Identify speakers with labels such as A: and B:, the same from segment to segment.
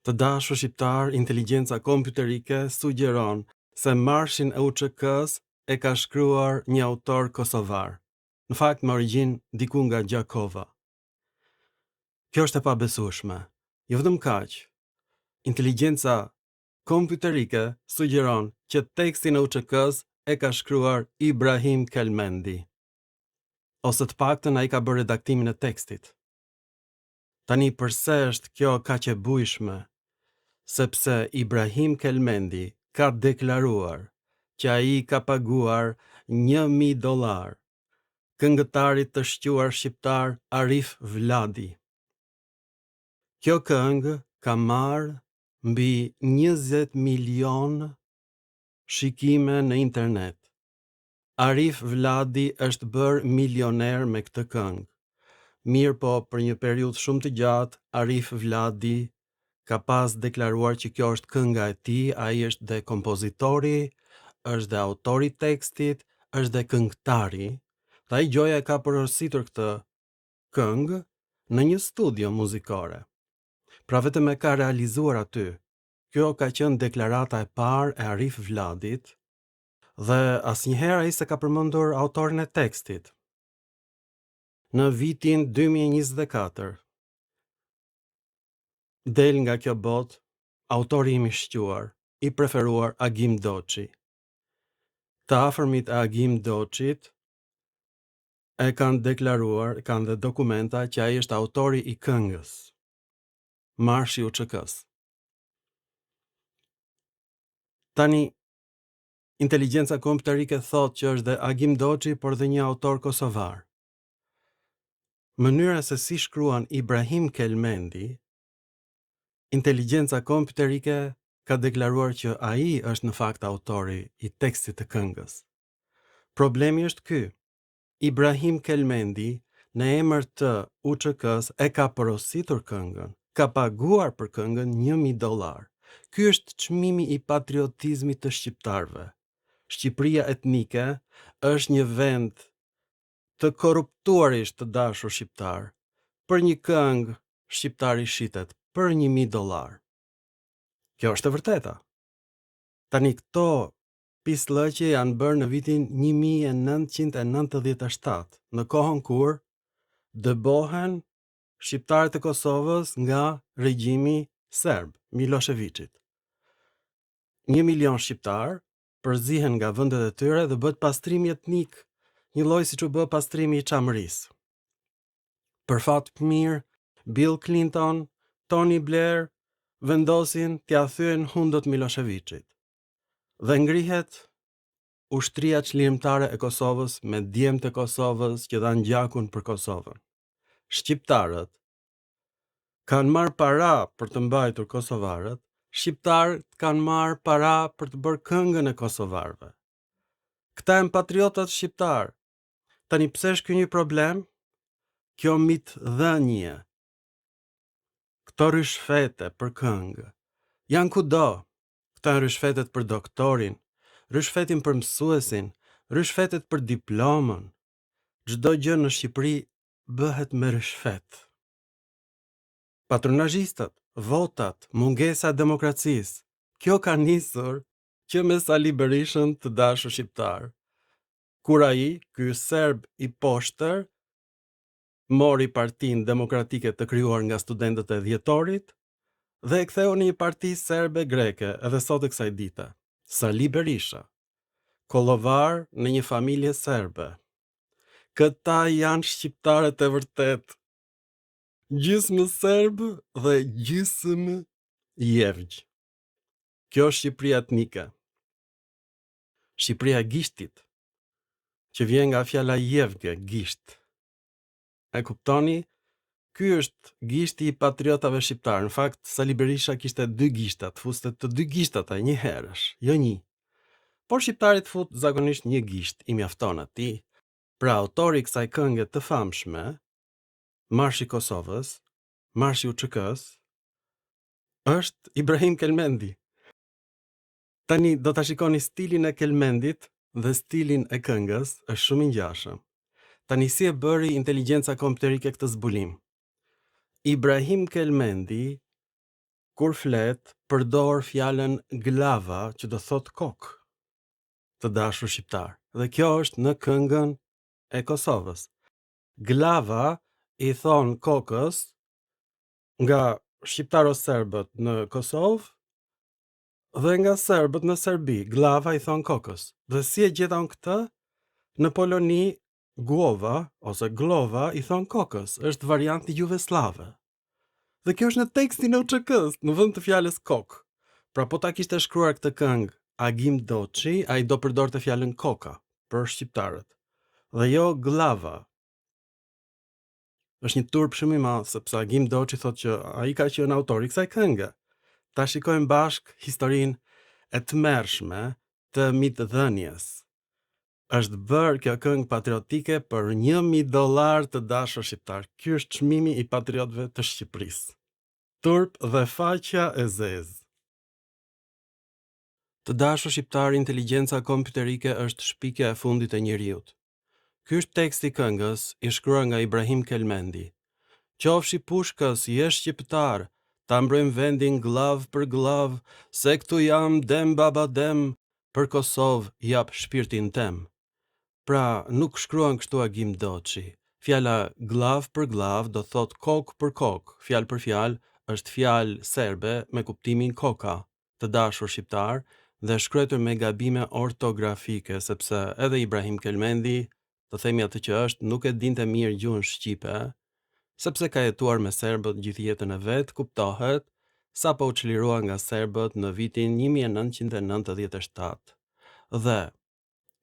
A: Të dashur shqiptar, inteligjenca kompjuterike sugjeron se marshin e UÇK-s e ka shkruar një autor kosovar, në fakt me origjinë diku nga Gjakova. Kjo është e pabesueshme. Jo vetëm kaq, inteligjenca kompjuterike sugjeron që tekstin e UÇK-s e ka shkruar Ibrahim Kelmendi, ose të paktën ai ka bërë redaktimin e tekstit. Tani përse është kjo kaq e bujshme? Sepse Ibrahim Kelmendi ka deklaruar që ai ka paguar $1.000 këngëtarit të shquar shqiptar Arif Vladi. Kjo këngë ka marrë mbi 20 milion shikime në internet. Arif Vladi është bërë milioner me këtë këngë. Mirë po, për një periudhë shumë të gjatë, Arif Vladi ka pas deklaruar që kjo është kënga e tij, ai është dhe kompozitori, është dhe autori i tekstit, është dhe këngëtari. Dhe ai gjoja e ka porositur këtë këngë në një studio muzikore. Pra vetëm e ka realizuar aty. Kjo ka qenë deklarata e parë e Arif Vladit dhe asnjëherë ai s'e ka përmendur autorin e tekstit. Në vitin 2024 del nga kjo botë autori im i shquar, i preferuar Agim Doçi. Të afërmit e Agim Doçit e kanë deklaruar, kanë dhe dokumenta që ai është autori i këngës Marshi i UÇK-s. Tani, inteligjenca kompjuterike thotë që është dhe Agim Doçi, por dhe një autor kosovar. Mënyra se si shkruan Ibrahim Kelmendi, inteligjenca kompjuterike ka deklaruar që ai është në fakt autori i tekstit të këngës. Problemi është ky. Ibrahim Kelmendi, në emër të UÇK-s, e ka porositur këngën, ka paguar për këngën $1.000. Ky është çmimi i patriotizmit të shqiptarëve. Shqipëria etnike është një vend të korruptuarisht të dashur shqiptar. Për një këngë shqiptari shitet për $1.000. Kjo është e vërteta. Tani këto pislëqe janë bërë në vitin 1997, në kohën kur dëbohen shqiptarët e Kosovës nga regjimi serb, Miloševićit. 1 milion shqiptar përzihen nga vendet e tyre dhe bëhet pastrimi etnik, një lloj siç u bë pastrimi i Çamërisë. Për fat të mirë, Bill Clinton, Tony Blair vendosin t'ia thyen hundët Miloševićit. Dhe ngrihet ushtria çlirimtare e Kosovës me djemtë e Kosovës që dhanë gjakun për Kosovën. Shqiptarët kanë marrë para për të mbajtur kosovarët, shqiptarët kanë marrë para për të bërë këngën e kosovarëve. Këta janë patriotat shqiptar. Tani pse është ky një problem? Kjo mitdhënie, këto rishfete për këngë, janë kudo. Këta janë rishfetet për doktorin, rishfetin për mësuesin, rishfetet për diplomën. Çdo gjë në Shqipëri bëhet me rishfet. Patronazhistat, votat, mungesa e demokracisë. Kjo ka nisur që me Sali Berishën, të dashur shqiptar. Kur ai, ky serb i poshtër, mori Partinë Demokratike të krijuar nga studentët e dhjetorit dhe e ktheu në një parti serbe greke edhe sot e kësaj dite. Sali Berisha, kollovar në një familje serbe. Këta janë shqiptarët e vërtet. Gjysmë serb dhe gjysmë jevgj. Kjo është Shqipëria etnike. Shqipëria e gishtit, që vjen nga fjala jevge, gisht. E kuptoni? Ky është gishti i patriotave shqiptar. Në fakt, Sali Berisha kishte 2 gishtat, fuste të 2 gishtat ai një herësh, jo një. Por shqiptarit fut zakonisht një gisht, i mjafton atij. Pra autori i kësaj këngë të famshme, Marshi i Kosovës, Marshi i UÇK-s, është Ibrahim Kelmendi. Tani do ta shikoni stilin e Kelmendit dhe stilin e këngës, është shumë i ngjashëm. Tani si e bëri inteligjenca kompjuterike këtë zbulim? Ibrahim Kelmendi, kur flet, përdor fjalën glava, që do thot kokë, të dashur shqiptar. Dhe kjo është në këngën e Kosovës. Glava i thon kokës nga shqiptaro-serbët në Kosovë dhe nga serbët në Serbi. Glava i thon kokës. Dhe si e gjeta unë këtë? Në Poloni, Głova ose glova i thon kokës, është varianti jugoslave. Dhe kjo është në tekstin e UÇK-s, në vend të fjalës kokë. Pra po ta kishte shkruar këtë këngë Agim Doçi, ai do përdorte fjalën koka për shqiptarët. Dhe jo glava. Është një turp shumë i madh, sepse Agim Doçi thotë që ai ka qenë autori i kësaj këngë. Ta shikojmë bashk historinë e tmerrshme të mitëdhënies. Është bërë kjo këngë patriotike për $1.000 të dashur shqiptar. Ky është çmimi i patriotëve të Shqipërisë. Turp dhe faqja e zezë. Të dashur shqiptar, inteligjenca kompjuterike është shpikja e fundit e njerëzit. Ky është teksti i këngës, i shkruar nga Ibrahim Kelmendi. Qofshi pushkës, je shqiptar, ta mbrojmë vendin glav për glav, se këtu jam dem baba dem, për Kosovë jap shpirtin tem. Pra, nuk shkruan kështu Agim Doçi. Fjala glav për glav do thot kokë për kokë. Fjalë për fjalë është fjalë serbe me kuptimin koka, të dashur shqiptar, dhe shkruar me gabime ortografike, sepse edhe Ibrahim Kelmendi, të themi atë që është, nuk e dinte mirë gjuhën shqipe, sepse ka jetuar me serbët gjithë jetën e vet, kuptohet, sapo u çlirua nga serbët në vitin 1997. Dhe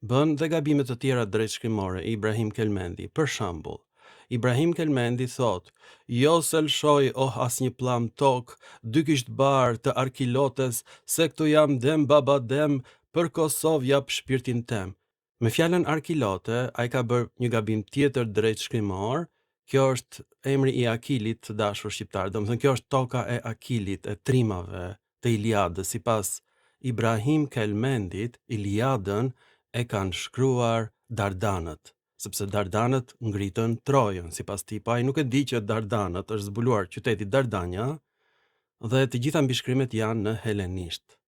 A: bën dhe gabime të tjera drejtshkrimore Ibrahim Kelmendi. Për shembull, Ibrahim Kelmendi thot: "Jo se lshoj asnjë plam tok, dy kisht bar të arkilotes, se këtu jam dem baba dem, për Kosovë jap shpirtin tem." Me fjalën arkilote, ai ka bërë një gabim tjetër drejtshkrimor. Kjo është emri i Akilit, të dashur shqiptar. Domethënë kjo është toka e Akilit, e trimave të Iliadës. Sipas Ibrahim Kelmendit, Iliadën e kanë shkruar Dardanët, sepse Dardanët ngritën Trojën. Sipas tij, pa ai nuk e di që Dardanët është zbuluar qyteti Dardania dhe të gjitha mbishkrimet janë në helenisht.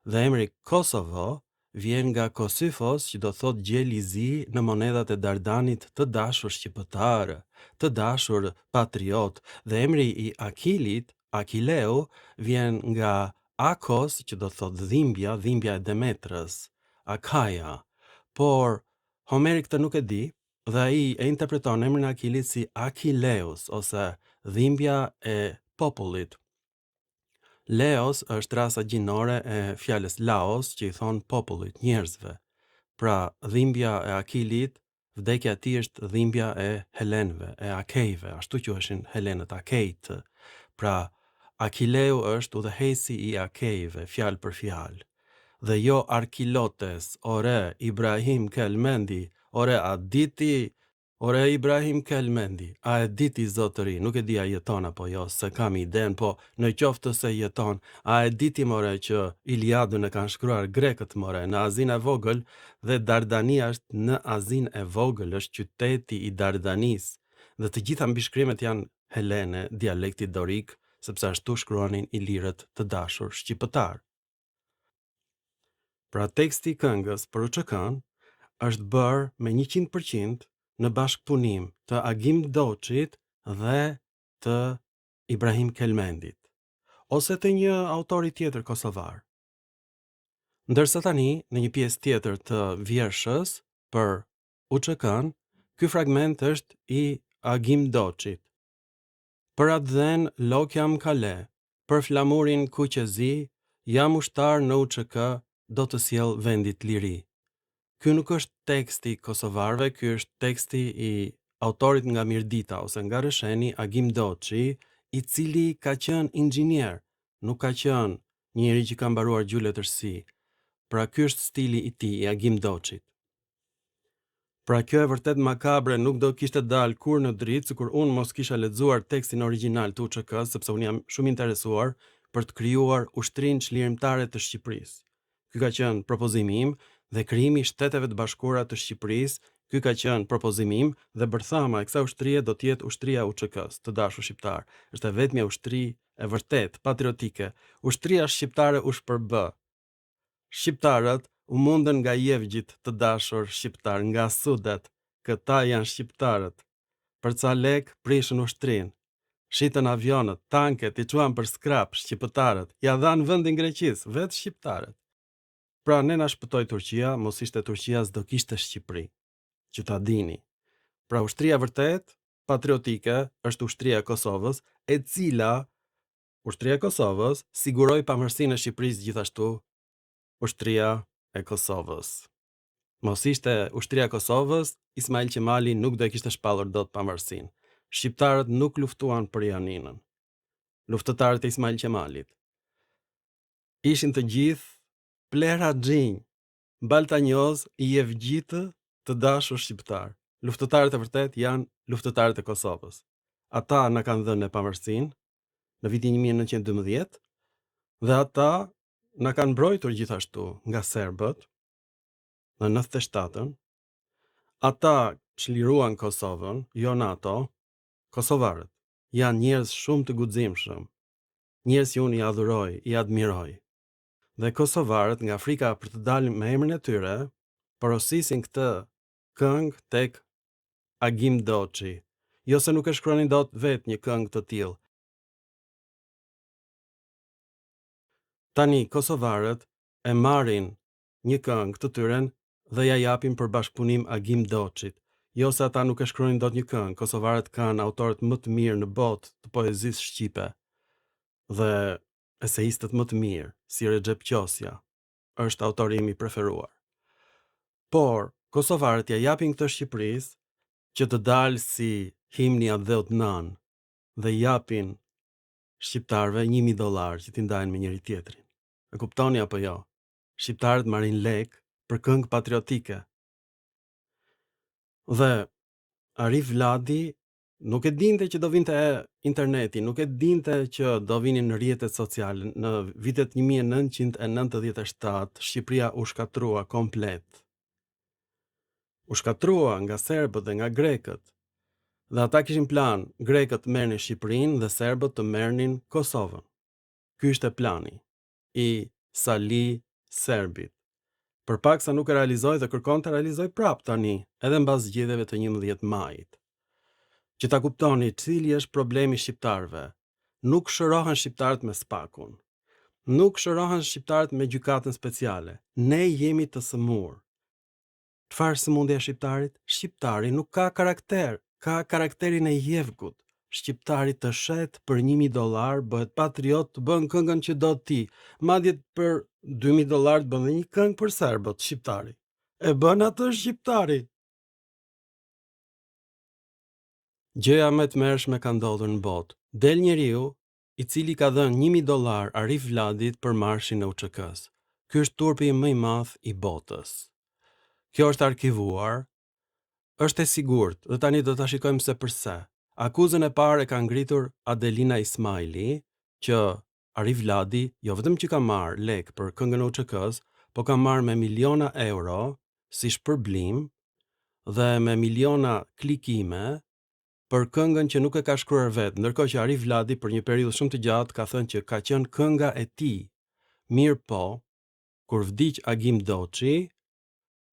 A: Dhe emri Kosovo vjen nga Kosifos, që do thot gjel i zi në monedat e Dardanit, të dashur shqiptar, të dashur patriot. Dhe emri i Akilit, Akileu, vjen nga Akos, që do thot dhimbja, dhimbja e Demetrës, Akaja. Por Homeri këtë nuk e di dhe ai e interpreton emrin e Akilit si Akileus ose dhimbja e popullit. Leos është rasa gjinore e fjalës Laos, që i thon popullit, njerëzve. Pra, dhimbja e Akilit, vdekja e tij është dhimbja e helenëve, e akejve, ashtu quheshin helenët, akejt. Pra, Akileu është udhëheci i akejve, fjalë për fjalë. Dhe jo Arkilotes, ore Ibrahim Kelmendi, ore a diti, ore Ibrahim Kelmendi, a e diti zotëri, nuk e di a jeton apo jo, se kam iden, po në qoftë se jeton, a e diti more që Iliadën e kanë shkruar grekët more në Azinë e vogël, dhe Dardania është në Azinë e vogël, është qyteti i Dardanis, dhe të gjitha mbishkrimet janë helene, dialekti dorik, sepse ashtu shkruanin ilirët të dashur shqiptar. Pra teksti i këngës për UÇK-n është bërë me 100% në bashkëpunim të Agim Doçit dhe të Ibrahim Kelmendit, ose të një autori tjetër kosovar. Ndërsa tani, në një pjesë tjetër të vjershës për UÇK-n, ky fragment është i Agim Doçit. Për atë dhen lokja më kale, për flamurin kuqezi, jam ushtar në UÇK, do të sjell vendit liri. Ky nuk është teksti kosovarëve, ky është teksti i autorit nga Mirdita ose nga Rësheni, Agim Doçi, i cili ka qenë inxhinier, nuk ka qenë njëri që ka mbaruar gjuletërsi. Pra ky është stili i tij, i Agim Doçit. Pra kjo e vërtet makabre, nuk do kishte dalë kur në dritë, sikur unë mos kisha lexuar tekstin origjinal të UÇK-s, sepse unë jam shumë interesuar për të krijuar ushtrinë çlirimtare të Shqipërisë. Ky ka qenë propozimi im dhe krijimi i Shteteve të Bashkuara të Shqipërisë. Ky ka qenë propozimi im dhe bërthama e kësaj ushtrie do të jetë ushtria e UÇK-s, të dashur shqiptar. Është e vetmja ushtri e vërtet patriotike, ushtria shqiptare u shpërbë. Shqiptarët u mundën nga jevgjit të dashur shqiptar, nga sudet, këta janë shqiptarët. Për ca lek prishën ushtrin, shitën avionët, tanket, i quan për skrap, shqiptarët, ja dhanë vendin Greqis, vetë shqiptarët. Pra ne na shpëtoi Turqia, mos ishte Turqia s'do kishte Shqipëri, që ta dini. Pra ushtria vërtet patriotike është ushtria e Kosovës, e cila ushtria e Kosovës siguroi pamërsinë e Shqipërisë, gjithashtu ushtria e Kosovës. Mos ishte ushtria e Kosovës, Ismail Qemali nuk do e kishte shpallur dot pamërsinë. Shqiptarët nuk luftuan për Janinën. Luftëtarët e Ismail Qemalit ishin të gjithë plera xhinj, baltanjoz i jevgjitë të dashur shqiptar. Luftëtarët e vërtet janë luftëtarët e Kosovës. Ata na kanë dhënë ne pamërsinë në vitin 1912 dhe ata na kanë mbrojtur gjithashtu nga serbët në 97-ën. Ata çliruan Kosovën, jo NATO. Kosovarët janë njerëz shumë të guximshëm, njerëz që unë i adhuroj, i admiroj. Dhe kosovarët nga frika për të dalë me emrin e tyre, porosisin këtë këngë tek Agim Doçi, jo se nuk e shkruanin dot vetë një këngë të tillë. Tani kosovarët e marrin një këngë të tyre dhe ja japin për bashkëpunim Agim Doçit. Jo se ata nuk e shkruanin dot një këngë, kosovarët kanë autorët më të mirë në botë të poezisë shqipe dhe eseistët më të mirë, si Recep Qosja, është autori im i preferuar. Por kosovarët ja japin këtë Shqipërisë që të dalë si himni a dheut nan dhe japin shqiptarëve $1.000 që t'i ndajnë me njëri tjetrin. E kuptoni apo jo? Shqiptarët marrin lek për këngë patriotike. Dhe Arif Vladi nuk e dinte që do vinte interneti, nuk e dinte që do vinin në rrjetet sociale. Në vitet 1997 Shqipëria u shkatrua komplet. U shkatrua nga serbët dhe nga grekët. Dhe ata kishin plan, grekët të merrnin Shqipërinë dhe serbët të merrnin Kosovën. Ky ishte plani i Sali Serbit. Përpaksa nuk e realizoi dhe kërkon të realizoj prap tani, edhe mbas zgjedhjeve të 11 majit. Që ta kuptoni cili është problemi shqiptarëve. Nuk shërohen shqiptarët me spakun. Nuk shërohen shqiptarët me gjykatën speciale. Ne jemi të sëmur. Çfarë sëmundja e shqiptarit? Shqiptari nuk ka karakter, ka karakterin e jevgut. Shqiptari të shet për $1.000 bëhet patriot, të bën këngën që do ti. Madje për $2.000 bën dhe një këngë për serbët, shqiptari. E bën atë shqiptari. Gjëja më e tmerrshme ka ndodhur në botë. Del njeriu i cili ka dhënë $1.000 Arif Vladit për marshin e UÇK-s. Ky është turpi më i madh i botës. Kjo është arkivuar, është e sigurt, dhe tani do ta shikojmë se përse. Akuzën e parë e ka ngritur Adelina Ismaili, që Arif Vladi jo vetëm që ka marrë lek për këngën e UÇK-s, po ka marrë me miliona euro si shpërblim dhe me miliona klikime për këngën që nuk e ka shkruar vetë, ndërkohë që Arif Vladi për një periudhë shumë të gjatë ka thënë që ka qenë kënga e tij. Mirë po, kur vdiq Agim Doçi,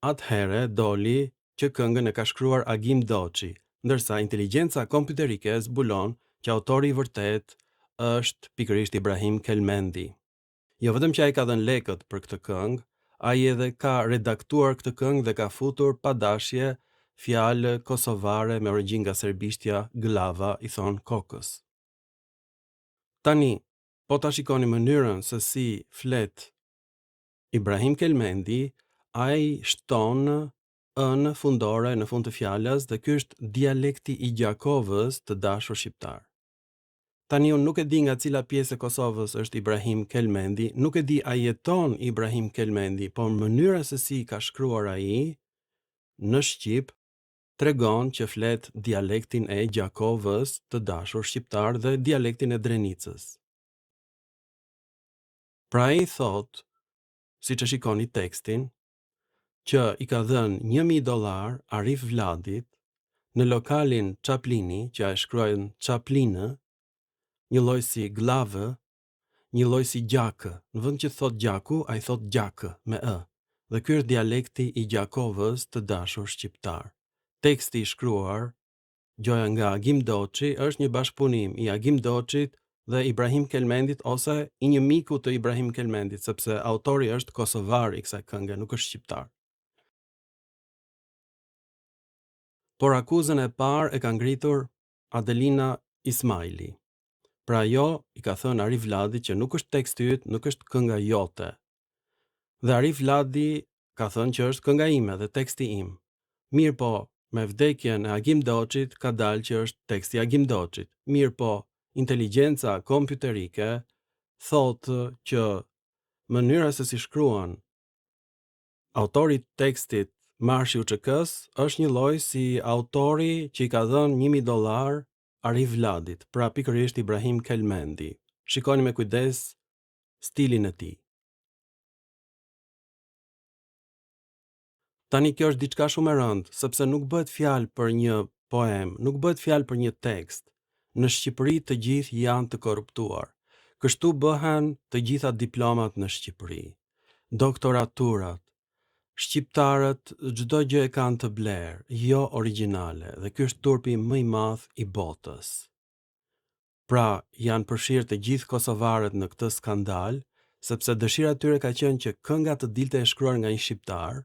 A: atëherë doli që këngën e ka shkruar Agim Doçi, ndërsa inteligjenca kompjuterike zbulon që autori i vërtet është pikërisht Ibrahim Kelmendi. Jo vetëm që ai ka dhënë lekët për këtë këngë, ai edhe ka redaktuar këtë këngë dhe ka futur pa dashje fjalë kosovare me origjinë nga serbishtja glava, i thon kokës. Tani, po ta shikoni mënyrën se si flet Ibrahim Kelmendi, ai shton ën fundore në fund të fjalës dhe ky është dialekti i Gjakovës të dashur shqiptar. Tani unë nuk e di nga cila pjesë e Kosovës është Ibrahim Kelmendi, nuk e di a jeton Ibrahim Kelmendi, por mënyra se si ka shkruar ai në shqip tregon që flet dialektin e Gjakovës të dashur shqiptar dhe dialektin e Drenicës. Pra ai thot, siç e shikoni tekstin, që i ka dhënë $1.000 Arif Vladit në lokalin Çaplini, që e shkruajnë Çaplinë, një lloj si glavë, një lloj si gjakë. Në vend që thot gjaku, ai thot gjakë me ë. Dhe ky është dialekti i Gjakovës, të dashur shqiptar. Teksti i shkruar Gjoja nga Agim Doçi është një bashkëpunim i Agim Doçit dhe Ibrahim Kelmendit ose i një miku të Ibrahim Kelmendit, sepse autori është kosovar i kësaj kënge, nuk është shqiptar. Por akuzën e parë e ka ngritur Adelina Ismaili. Pra ajo i ka thënë Arif Vladit që nuk është teksti yt, nuk është kënga jote. Dhe Arif Vladi ka thënë që është kënga ime dhe teksti im. Mirë po, me vdekjen e Agim Doçit ka dalë që është teksti Agim Doçit. Mirë po, inteligjenca kompjuterike thotë që mënyra se si shkruan autori i tekstit Marshi UÇK-s është një lloj si autori që i ka dhënë $1000 Arif Vladit, pra pikërisht Ibrahim Kelmendi. Shikoni me kujdes stilin e tij. Tani kjo është diçka shumë e rëndë, sepse nuk bëhet fjalë për një poem, nuk bëhet fjalë për një tekst. Në Shqipëri të gjithë janë të korruptuar. Kështu bëhen të gjitha diplomat në Shqipëri. Doktoraturat, shqiptarët çdo gjë e kanë të blerë, jo origjinale, dhe ky është turpi më i madh i botës. Pra, janë përfshirë të gjithë kosovarët në këtë skandal, sepse dëshira e tyre ka qenë që kënga të dilte e shkruar nga një shqiptar.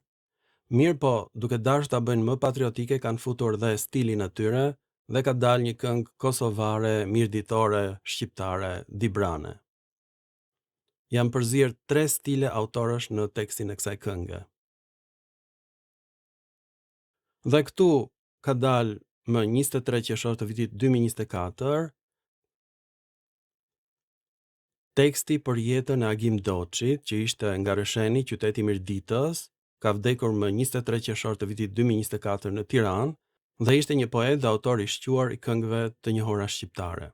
A: Mirë po, duke dashur ta bëjnë më patriotike, kanë futur dhe stilin e tyre dhe ka dalë një këngë kosovare, mirditore, shqiptare, dibrane. Janë përzirë 3 stile autorësh në tekstin e kësaj kënge. Dhe këtu ka dalë më 23 qershor të vitit 2024 teksti për jetën e Agim Doçit, që ishte nga Rësheni, qyteti i Mirditës, ka vdekur më 23 qershor të vitit 2024 në Tiranë dhe ishte një poet dhe autor i shquar i këngëve të njohura shqiptare.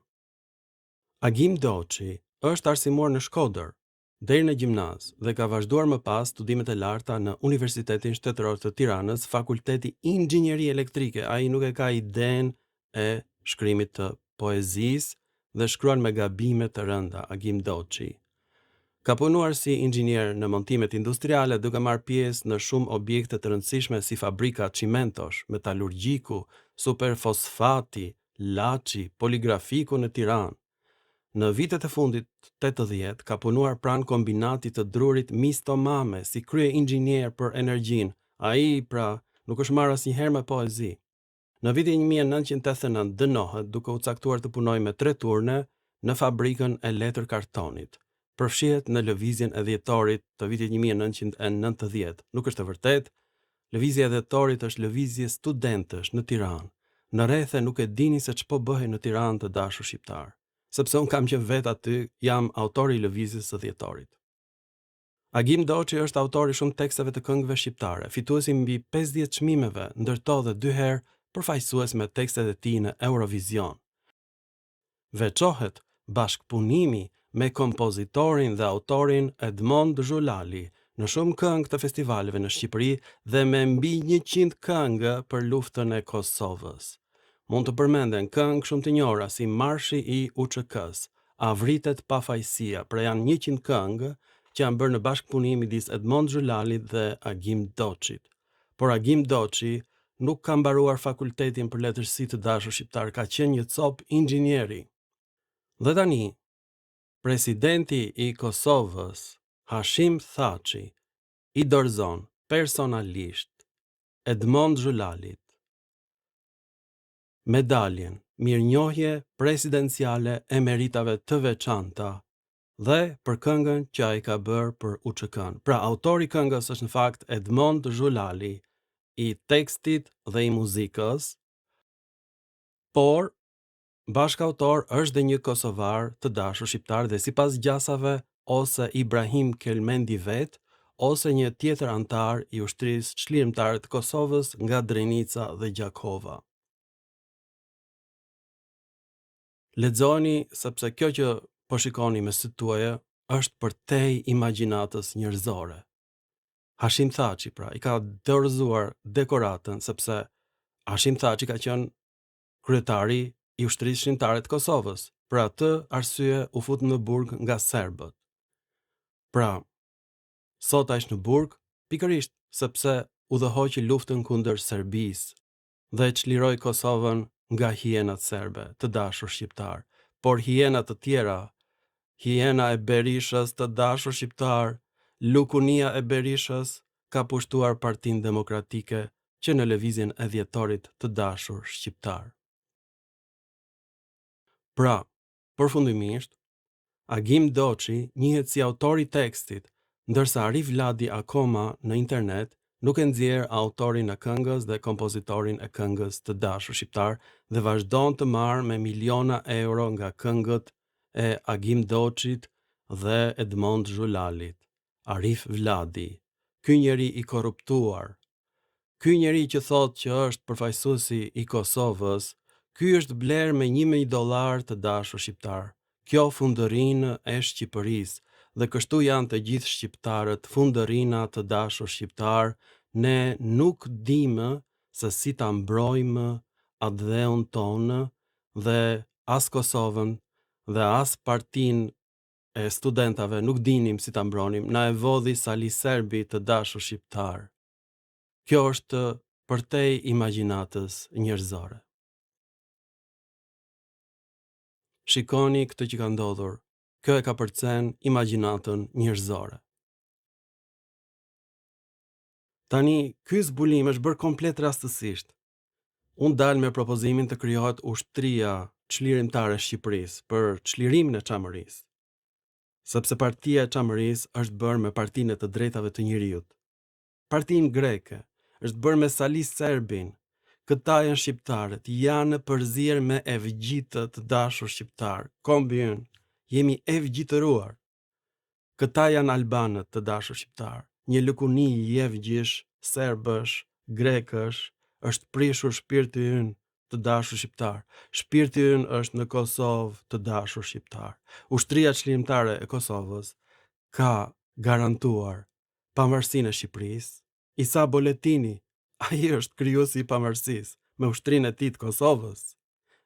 A: Agim Doçi është arsimor në Shkodër deri në gjimnaz dhe ka vazhduar më pas studimet e larta në Universitetin Shtetëror të Tiranës, Fakulteti Inxhinieri Elektrike. Ai nuk e ka idenë e shkrimit të poezisë dhe shkruan me gabime të rënda Agim Doçi. Ka punuar si inxhinier në montimet industriale, duke marrë pjesë në shumë objekte të rëndësishme si fabrika Cimentosh, Metalurgjiku, Superfosfati, Laçi, Poligrafiku në Tiranë. Në vitet e fundit 80 ka punuar pranë kombinatit të drurit Mistomame si krye inxhinier për energjinë. Ai pra nuk është marrë asnjëherë me poezi. Në vitin 1989 dënohet duke u caktuar të punojë me 3 turne në fabrikën e letër kartonit. Përfshihet në lëvizjen e dhjetorit të vitit 1990. Nuk është e vërtet, lëvizja e dhjetorit është lëvizje studentësh në Tiranë. Në rrethe nuk e dini se ç'po bëhej në Tiranë, të dashur shqiptar, sepse un kam qenë vet aty, jam autori i lëvizjes së dhjetorit. Agim Doçi është autori shumë teksteve të këngëve shqiptare, fituesi mbi 50 çmimeve, ndërto dhe 2 herë përfaqësues me tekstet e tij në Eurovision. Veçohet bashkëpunimi me kompozitorin dhe autorin Edmond Zhulali në shumë këngë të festivaleve në Shqipëri dhe me mbi 100 këngë për luftën e Kosovës. Mund të përmenden këngë shumë të njohura si Marshi i UÇK-s, Avritet pafajësia, pra janë 100 këngë që janë bërë në bashkëpunim midis Edmond Zhulalit dhe Agim Doçit. Por Agim Doçi nuk ka mbaruar fakultetin për letërsi, të dashur shqiptar, ka qenë një cop inxhinieri. Dhe tani, presidenti i Kosovës, Hashim Thaçi, i dorëzon personalisht Edmond Zhulalit medaljen Mirënjohje presidenciale e meritave të veçanta dhe për këngën që ai ka bërë për UÇK-n. Pra, autori i këngës është në fakt Edmond Zhulali, i tekstit dhe i muzikës, por bashkautor është dhe një kosovar, të dashur shqiptar, dhe sipas gjasave ose Ibrahim Kelmendi vet, ose një tjetër antar i ushtrisë çlirimtare të Kosovës nga Drenica dhe Gjakova. Lexoni, sepse kjo që po shikoni me sytë tuaja është përtej imagjinatës njerëzore. Hashim Thaçi pra i ka dorëzuar dekoratën, sepse Hashim Thaçi ka qenë kryetari i ushtrisë shqiptare të Kosovës. Për atë arsye u fut në burg nga serbët. Pra, sot ai është në burg pikërisht sepse udhëhoqi luftën kundër Serbisë dhe çliroi Kosovën nga hienat serbe, të dashur shqiptar, por hiena të tjera, hiena e Berishës, të dashur shqiptar, lukunia e Berishës ka pushtuar Partinë Demokratike që në lëvizjen e dhjetorit të dashur shqiptar. Pra, përfundimisht, Agim Doçi njihet si autori i tekstit, ndërsa Arif Vladi akoma në internet nuk e nxjerr autorin e këngës dhe kompozitorin e këngës të dashur shqiptar dhe vazhdon të marrë me miliona euro nga këngët e Agim Doçit dhe Edmond Zhulalit. Arif Vladi, ky njeri i korruptuar, ky njeri që thot që është përfaqësuesi i Kosovës, ky është bler me $1.000 të dashur shqiptar. Kjo fundërinë e Shqipërisë dhe kështu janë të gjithë shqiptarët fundërina të dashur shqiptar, ne nuk dimë se si ta mbrojmë atë dheun tonë dhe as Kosovën dhe as partinë e studentave nuk dinim si ta mbronim, na e vodhi Sali Serbi të dashur shqiptar. Kjo është përtej imagjinatës njerëzore. Shikoni këtë që ka ndodhur. Kjo e ka përcen imagjinatën njerëzore. Tani, ky zbulim është bërë komplet rastësisht. Unë dal me propozimin të krijohet ushtria çlirimtare e Shqipërisë për çlirimin e Çamërisë. Sepse partia e Çamërisë është bërë me partinë e të drejtave të njerëzit. Partinë greke është bërë me Sali Serbin. Këta janë shqiptarët, janë përzier me evgjitët të dashur shqiptar. Kombi ynë, jemi evgjitëruar. Këta janë albanët të dashur shqiptar. Një lëkuni i evgjish, serbësh, grekësh, është prishur shpirti ynë të dashur shqiptar. Shpirti ynë është në Kosovë të dashur shqiptar. Ushtria çlirimtare e Kosovës ka garantuar pavarësinë e Shqipërisë. Isa Boletini, ai është krijuesi i pavarësisë me ushtrinë e tij të Kosovës.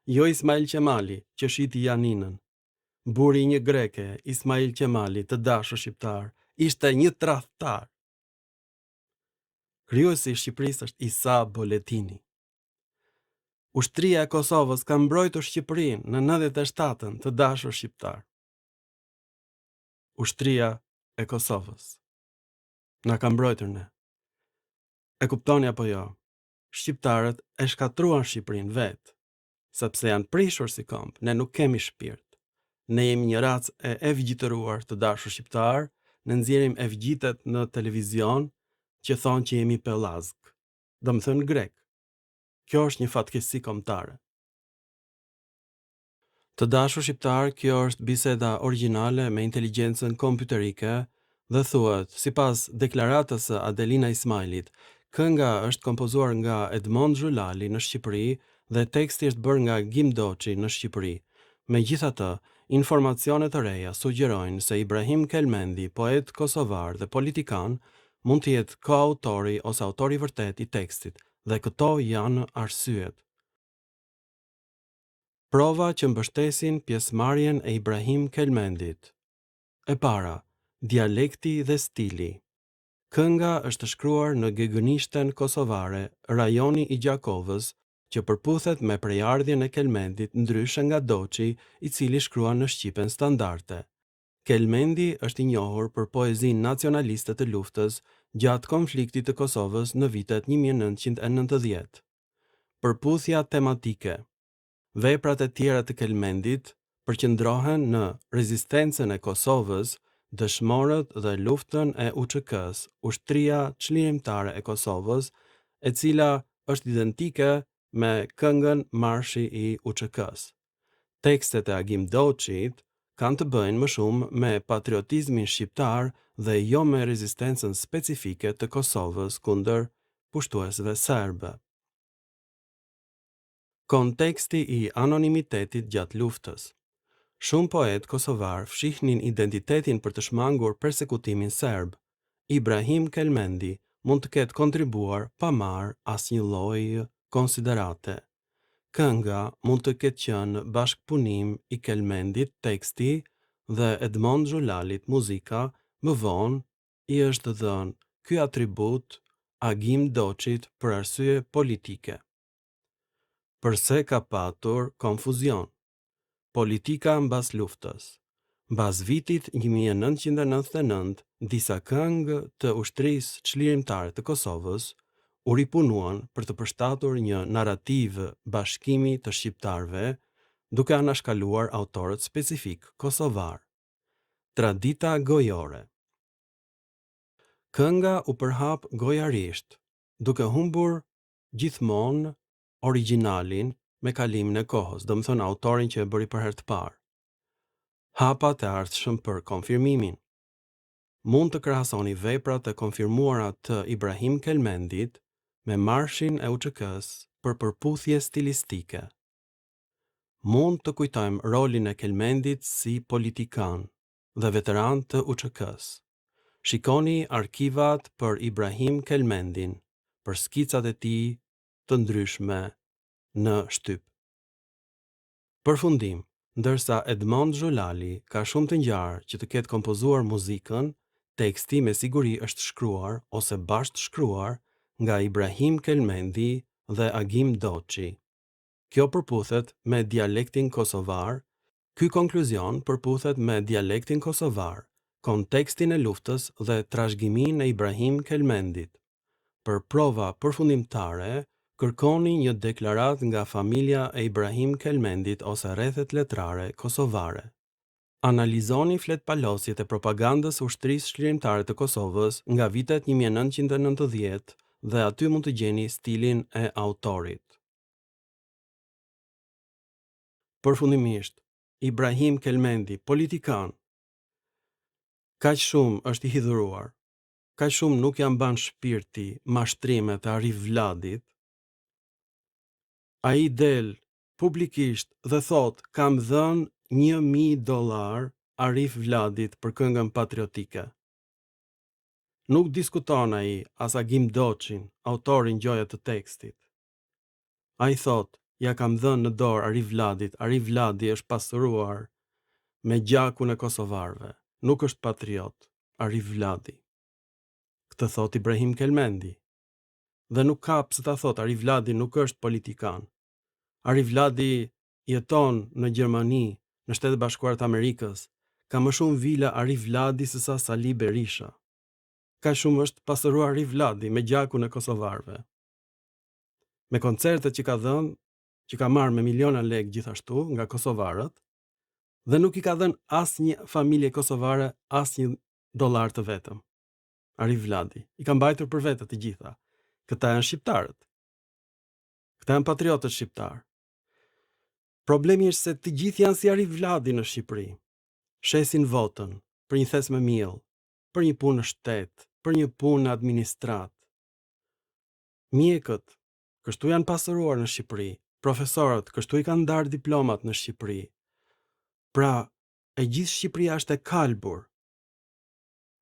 A: Jo Ismail Qemali, që shiti Janinën. Buri i një greke, Ismail Qemali, të dashur shqiptar, ishte një tradhtar. Krijuesi i Shqipërisë është Isa Boletini. Ushtria e Kosovës ka mbrojtur Shqipërinë në 97-ën, të dashur shqiptar. Ushtria e Kosovës na ka mbrojtur ne. E kuptoni apo jo? Shqiptarët e shkatruan Shqipërinë vetë, sepse janë prishur si këmbë, ne nuk kemi shpirt. Ne jemi një racë e evgjitëruar të dashur shqiptar, ne nxjerrim evgjitet në televizion që thonë që jemi pellazg, do të thënë grek. Kjo është një fatkeqësi kombëtare. Të dashur shqiptar, kjo është biseda origjinale me inteligjencën kompjuterike dhe thuhet, sipas deklaratës së Adelina Ismailit, kënga është kompozuar nga Edmond Zhulali në Shqipëri dhe teksti është bërë nga Agim Doçi në Shqipëri. Megjithatë, informacionet të reja sugjerojnë se Ibrahim Kelmendi, poet kosovar dhe politikan, mund të jetë koautori ose autori vërtet i tekstit, dhe këto janë arsyet. Prova që mbështesin pjesëmarrjen e Ibrahim Kelmendit. E para, dialekti dhe stili. Kënga është shkruar në gegënishten kosovare, rajoni i Gjakovës, që përputhet me prejardhjen e Kelmendit ndryshe nga Doçi, i cili shkruan në shqipen standarde. Kelmendi është i njohur për poezinë nacionaliste të luftës gjatë konfliktit të Kosovës në vitet 1990. Përputhja tematike. Veprat e tjera të Kelmendit përqendrohen në rezistencën e Kosovës, dëshmorët dhe luftën e UÇK-s, Ushtria Çlirimtare e Kosovës, e cila është identike me këngën Marshi i UÇK-s. Tekstet e Agim Doçit kanë të bëjnë më shumë me patriotizmin shqiptar dhe jo me rezistencën specifike të Kosovës kundër pushtuesve serbe. Konteksti i anonimitetit gjatë luftës. Shumë poet kosovar fshihnin identitetin për të shmangur persekutimin serb. Ibrahim Kelmendi mund të ketë kontribuar pa marrë asnjë lloj konsiderate. Kënga mund të ketë qenë bashkëpunim i Kelmendit teksti dhe Edmond Xhulalit muzika, më vonë i është dhënë ky atribut Agim Doçit për arsye politike. Përse ka patur konfuzion? Politika mbas luftës. Mbas vitit 1999, disa këngë të ushtrisë çlirimtare të Kosovës u ripunuan për të përshtatur një narrativ bashkimi të shqiptarëve, duke anashkaluar autorët specifik kosovar. Tradita gojore. Kënga u përhap gojarisht, duke humbur gjithmonë origjinalin me kalimin e kohës, domethënë autorin që e bëri për herë të parë. Hapat e ardhshëm për konfirmimin. Mund të krahasoni veprat e konfirmuara të Ibrahim Kelmendit me marshin e UÇK-s për përputhje stilistike. Mund të kujtojmë rolin e Kelmendit si politikan dhe veteran të UÇK-s. Shikoni arkivat për Ibrahim Kelmendin, për skicat e tij të ndryshme në shtyp. Përfundim, ndërsa Edmond Xhulali ka shumë të ngjarë që të ketë kompozuar muzikën, teksti me siguri është shkruar ose bashkë shkruar nga Ibrahim Kelmendi dhe Agim Doçi. Kjo përputhet me dialektin kosovar, ky konkluzion përputhet me dialektin kosovar, kontekstin e luftës dhe trashëgiminë e Ibrahim Kelmendit. Për prova përfundimtare, kërkoni një deklarat nga familja e Ibrahim Kelmendit ose rrethet letrare kosovare. Analizoni fletpalosjet e propagandës ushtrisë çlirimtare të Kosovës nga vitet 1990 dhe aty mund të gjeni stilin e autorit. Përfundimisht, Ibrahim Kelmendi, politikan, kaq shumë është i hidhuruar, kaq shumë nuk ja mban shpirti mashtrimet e Arif Vladit. Ai del publikisht dhe thot, kam dhënë $1.000 Arif Vladit për këngën patriotike. Nuk diskuton ai as Agim Doçin, autorin gjoja të tekstit. Ai thot, ja kam dhënë në dorë Arif Vladit, Arif Vladi është pasuruar me gjakun e kosovarëve, nuk është patriot, Arif Vladi. Këtë thot Ibrahim Kelmendi. Dhe nuk ka pse ta thot, Arif Vladi nuk është politikan. Arif Vladi jeton në Gjermani, në Shtetet Bashkuara të Amerikës, ka më shumë vila Arif Vladi se sa Sali Berisha. Ka shumë është pasuruar Arif Vladi me gjakun e kosovarëve. Me koncertet që ka dhënë, që ka marrë me miliona lek gjithashtu nga kosovarët, dhe nuk i ka dhënë asnjë familje kosovare $1 të vetëm. Arif Vladi i ka mbajtur për vete të gjitha. Këta janë shqiptarët. Këta janë patriotët shqiptar. Problemi është se të gjithë janë si Arif Vladi në Shqipëri. Shesin votën për një thes me miell, për një punë në shtet, për një punë në administrat. Mjekët, kështu janë pasuruar në Shqipëri. Profesorët, kështu i kanë ndarë diplomat në Shqipëri. Pra, e gjithë Shqipëria është e kalbur.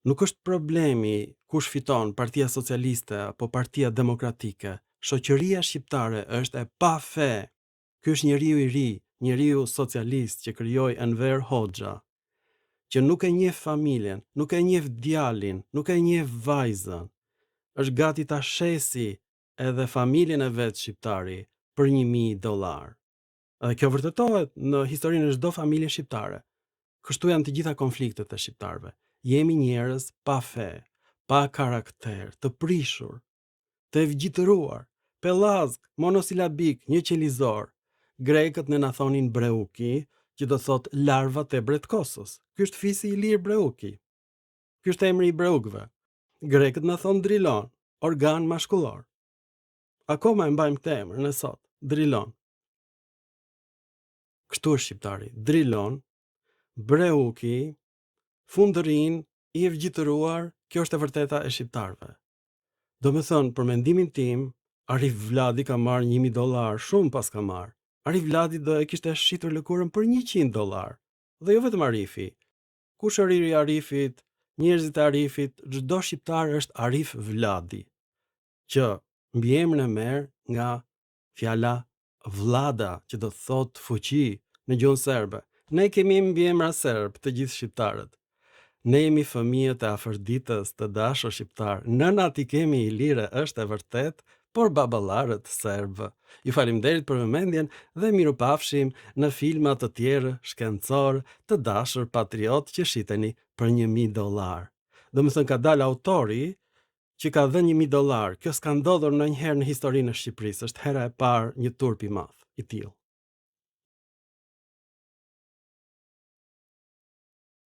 A: Nuk është problemi kush fiton, Partia Socialiste apo Partia Demokratike. Shoqëria shqiptare është e pa fe. Ky është njeriu i ri, njeriu socialist që krijoi Enver Hoxha, që nuk e njeh familjen, nuk e njeh djalin, nuk e njeh vajzën. Është gati ta shesi edhe familjen e vet shqiptari për $1.000. Dhe kjo vërtetohet në historinë e çdo familje shqiptare. Kështu janë të gjitha konfliktet e shqiptarëve. Jemi njerëz pa fe, pa karakter, të prishur, të evgjitëruar, pellazg, monosilabik, një qelizor. Grekët ne na thonin breuki, që do thot larvat e bretkosës. Ky është fisi i lirë breuki. Ky është emri i breukëve. Grekët na thon drilon, organ mashkullor. Akoma e mbajmë këtë emër në sot, drilon. Kështu është shqiptari, drilon, breuki, fundërin, i evgjitëruar, kjo është e vërteta e shqiptarëve. Do me thënë, për mendimin tim, Arif Vladi ka marrë $1.000, shumë pas ka marrë. Arif Vladi do e kishte shitur lëkurën për $100. Dhe jo vetëm Arifi. Kushëriri i Arifit, njerëzit e Arifit, çdo shqiptar është Arif Vladi, që mbiemrin e merr nga fjala Vlada, që do thot fuqi në gjuhën serbe. Ne kemi mbiemra serb, të gjithë shqiptarët. Ne jemi fëmijët e Afërditës, të dashur shqiptar. Nëna ti kemi Ilire, është e vërtet, por baballarët serbë. Ju faleminderit për vëmendjen dhe mirupafshim në filma të tjerë shkencor të dashur patriot që shiteni për $1.000. Domethënë ka dalë autori që ka dhënë $1.000. Kjo s'ka ndodhur ndonjëherë në historinë e Shqipërisë, është hera e parë një turp i madh i tillë.